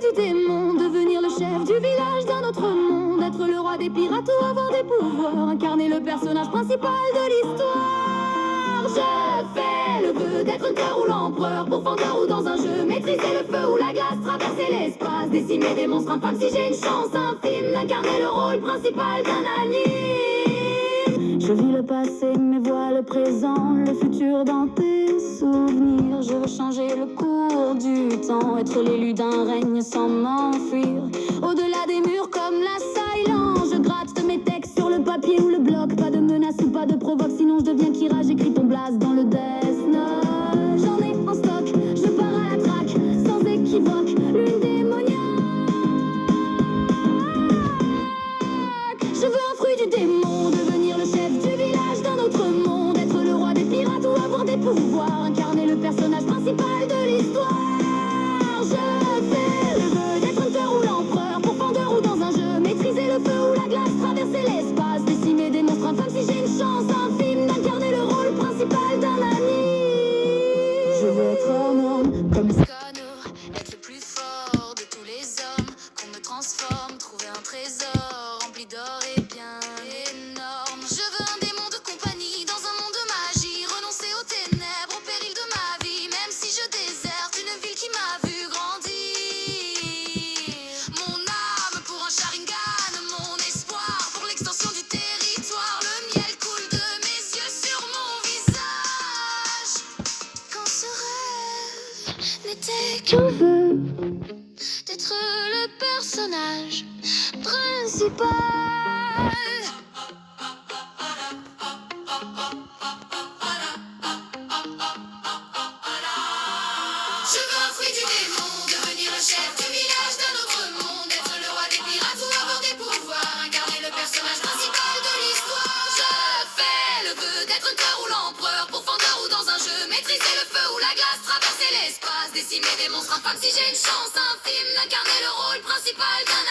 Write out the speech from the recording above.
du démon, devenir le chef du village d'un autre monde, être le roi des pirates ou avoir des pouvoirs, incarner le personnage principal de l'histoire. Je fais le vœu d'être un cœur ou l'empereur, pourfendeur ou dans un jeu, maîtriser le feu ou la glace, traverser l'espace, décimer des monstres infâmes si j'ai une chance infime d'incarner le rôle principal d'un anime. Je vis le passé mais vois le présent, le futur dans tes souvenirs. Je veux changer le cours du temps, être l'élu d'un règne sans m'enfuir. Au-delà des murs comme la silence, je gratte mes textes sur le papier ou le bloc. Pas de menace ou pas de provoque, sinon je deviens Kira, j'écris ton blast dans le Death Note. J'en ai en stock, je pars à la traque, sans équivoque, lune démoniaque. Je veux un fruit du démon, devenir le chef du village d'un autre monde, être le roi des pirates ou avoir des pouvoirs, incarner le personnage principal de l'histoire. Je fais le vœu d'être un cœur ou l'empereur, pourfendeur ou dans un jeu, maîtriser le feu ou la glace, traverser l'espace, décimer des monstres infâmes si j'ai une chance infime d'incarner le rôle principal d'un ami. Je veux être un homme comme Connor, être le plus fort de tous les hommes, qu'on me transforme, trouver un trésor rempli d'or et bien énorme. Je veux un démon de compagnie dans un monde de magie, renoncer aux ténèbres, au péril de ma vie, même si je déserte une ville qui m'a vu grandir. Mon âme pour un Sharingan, mon espoir pour l'extension du territoire, le miel coule de mes yeux sur mon visage. Quand ce rêve n'était qu'un vœu d'être le personnage principal. Je veux un fruit du démon, devenir le chef du village d'un autre monde, être le roi des pirates ou avoir des pouvoirs, incarner le personnage principal de l'histoire. Je fais le vœu d'être un cœur ou l'empereur, pourfendeur ou dans un jeu, maîtriser le feu ou la glace, traverser l'espace, décimer des monstres infâmes si j'ai une chance infime d'incarner le rôle principal d'un